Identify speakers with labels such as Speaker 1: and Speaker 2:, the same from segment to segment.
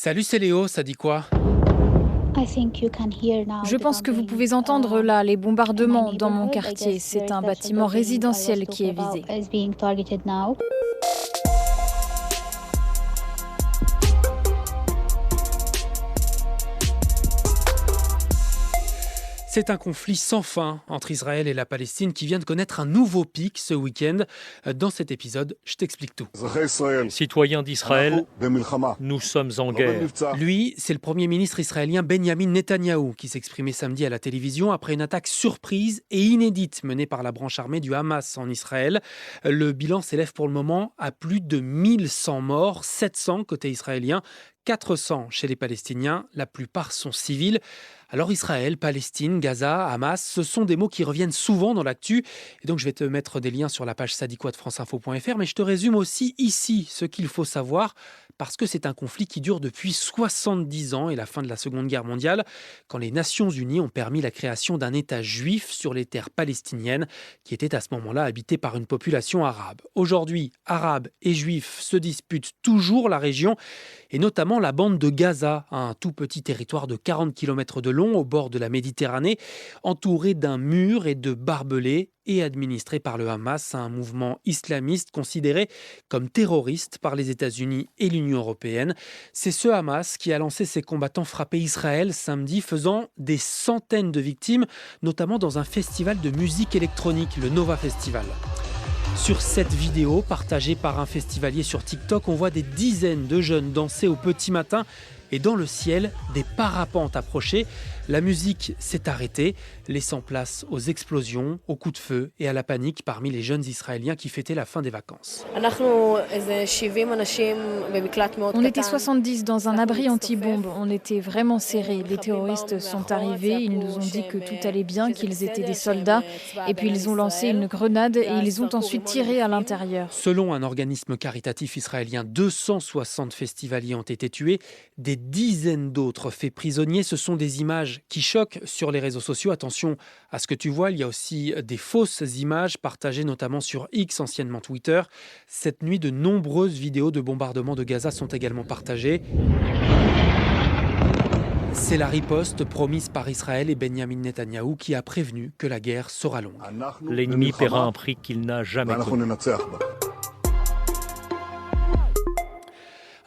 Speaker 1: Salut, c'est Léo, ça dit quoi?
Speaker 2: Je pense que vous pouvez entendre là les bombardements dans mon quartier. C'est un bâtiment résidentiel qui est visé.
Speaker 1: C'est un conflit sans fin entre Israël et la Palestine qui vient de connaître un nouveau pic ce week-end. Dans cet épisode, je t'explique tout.
Speaker 3: Citoyens d'Israël, nous sommes en guerre.
Speaker 1: Lui, c'est le Premier ministre israélien Benjamin Netanyahou qui s'exprimait samedi à la télévision après une attaque surprise et inédite menée par la branche armée du Hamas en Israël. Le bilan s'élève pour le moment à plus de 1100 morts, 700 côté israélien, 400 chez les Palestiniens, la plupart sont civils. Alors Israël, Palestine, Gaza, Hamas, ce sont des mots qui reviennent souvent dans l'actu. Et donc je vais te mettre des liens sur la page Sadikoua de franceinfo.fr, mais je te résume aussi ici ce qu'il faut savoir, parce que c'est un conflit qui dure depuis 70 ans et la fin de la Seconde Guerre mondiale, quand les Nations Unies ont permis la création d'un État juif sur les terres palestiniennes, qui étaient à ce moment-là habitées par une population arabe. Aujourd'hui, arabes et juifs se disputent toujours la région, et notamment la bande de Gaza, un tout petit territoire de 40 km de long au bord de la Méditerranée, entouré d'un mur et de barbelés et administré par le Hamas, un mouvement islamiste considéré comme terroriste par les États-Unis et l'Union européenne. C'est ce Hamas qui a lancé ses combattants frapper Israël samedi, faisant des centaines de victimes, notamment dans un festival de musique électronique, le Nova Festival. Sur cette vidéo, partagée par un festivalier sur TikTok, on voit des dizaines de jeunes danser au petit matin et dans le ciel, des parapentes approcher. La musique s'est arrêtée, laissant place aux explosions, aux coups de feu et à la panique parmi les jeunes Israéliens qui fêtaient la fin des vacances.
Speaker 2: On était 70 dans un abri anti-bombe. On était vraiment serrés. Les terroristes sont arrivés. Ils nous ont dit que tout allait bien, qu'ils étaient des soldats. Et puis ils ont lancé une grenade et ils ont ensuite tiré à l'intérieur.
Speaker 1: Selon un organisme caritatif israélien, 260 festivaliers ont été tués, des dizaines d'autres faits prisonniers. Ce sont des images qui choquent sur les réseaux sociaux. Attention à ce que tu vois, il y a aussi des fausses images partagées notamment sur X, anciennement Twitter. Cette nuit, de nombreuses vidéos de bombardements de Gaza sont également partagées. C'est la riposte promise par Israël et Benjamin Netanyahou qui a prévenu que la guerre sera longue.
Speaker 3: L'ennemi paiera un prix qu'il n'a jamais connu.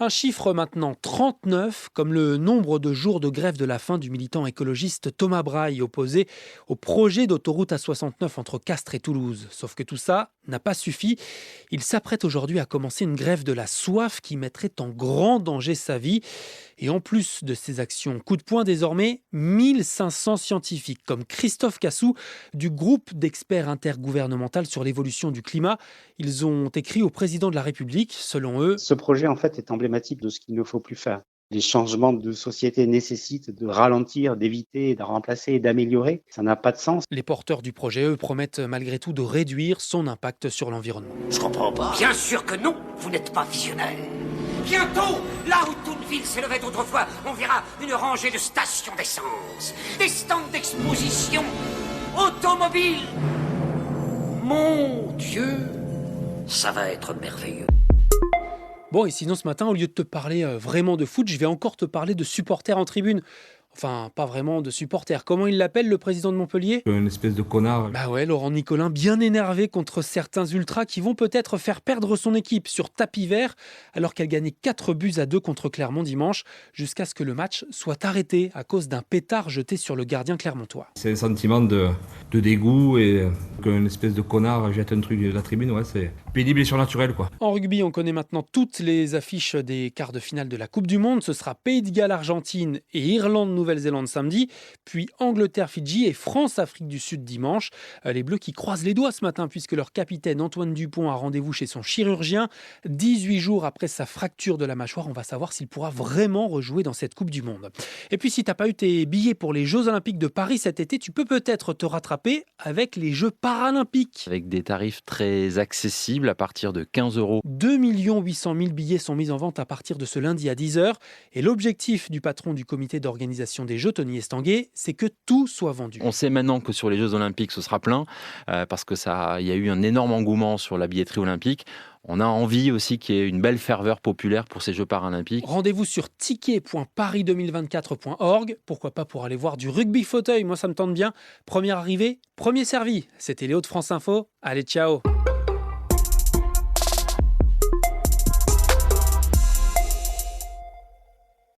Speaker 1: Un chiffre maintenant 39, comme le nombre de jours de grève de la faim du militant écologiste Thomas Braille, opposé au projet d'autoroute A69 entre Castres et Toulouse. Sauf que tout ça n'a pas suffi. Il s'apprête aujourd'hui à commencer une grève de la soif qui mettrait en grand danger sa vie. Et en plus de ces actions coup de poing, désormais, 1500 scientifiques comme Christophe Cassou du groupe d'experts intergouvernemental sur l'évolution du climat. Ils ont écrit au président de la République. Selon eux,
Speaker 4: ce projet en fait est emblématique de ce qu'il ne faut plus faire. Les changements de société nécessitent de ralentir, d'éviter, de remplacer et d'améliorer. Ça n'a pas de sens.
Speaker 1: Les porteurs du projet, eux, promettent malgré tout de réduire son impact sur l'environnement.
Speaker 5: Je comprends pas. Bien sûr que non, vous n'êtes pas visionnaire. Bientôt, là où toute ville s'élevait autrefois, on verra une rangée de stations d'essence, des stands d'exposition, automobiles. Mon Dieu, ça va être merveilleux.
Speaker 1: Bon, et sinon ce matin, au lieu de te parler vraiment de foot, je vais encore te parler de supporters en tribune. Enfin, pas vraiment de supporters. Comment il l'appelle, le président de Montpellier ?
Speaker 6: Une espèce de connard.
Speaker 1: Bah ouais, Laurent Nicolin, bien énervé contre certains ultras qui vont peut-être faire perdre son équipe sur tapis vert, alors qu'elle gagnait 4-2 contre Clermont dimanche, jusqu'à ce que le match soit arrêté à cause d'un pétard jeté sur le gardien clermontois.
Speaker 6: C'est un sentiment de dégoût et qu'une espèce de connard jette un truc de la tribune, ouais, c'est pénible et surnaturel, quoi.
Speaker 1: En rugby, on connaît maintenant toutes les affiches des quarts de finale de la Coupe du Monde. Ce sera Pays de Galles-Argentine et Irlande-Nouvelle-Zélande samedi, puis Angleterre-Fidji et France-Afrique du Sud dimanche. Les Bleus qui croisent les doigts ce matin puisque leur capitaine Antoine Dupont a rendez-vous chez son chirurgien. 18 jours après sa fracture de la mâchoire, on va savoir s'il pourra vraiment rejouer dans cette Coupe du Monde. Et puis si tu n'as pas eu tes billets pour les Jeux Olympiques de Paris cet été, tu peux peut-être te rattraper avec les Jeux Paralympiques.
Speaker 7: Avec des tarifs très accessibles à partir de 15 €.
Speaker 1: 2 800 000 billets sont mis en vente à partir de ce lundi à 10h. Et l'objectif du patron du comité d'organisation des Jeux, Tony Estanguet, c'est que tout soit vendu.
Speaker 7: On sait maintenant que sur les Jeux Olympiques, ce sera plein, parce que il y a eu un énorme engouement sur la billetterie olympique. On a envie aussi qu'il y ait une belle ferveur populaire pour ces Jeux paralympiques.
Speaker 1: Rendez-vous sur ticket.paris2024.org. Pourquoi pas pour aller voir du rugby fauteuil, moi ça me tente bien. Première arrivée, premier servi. C'était Léo de France Info. Allez, ciao.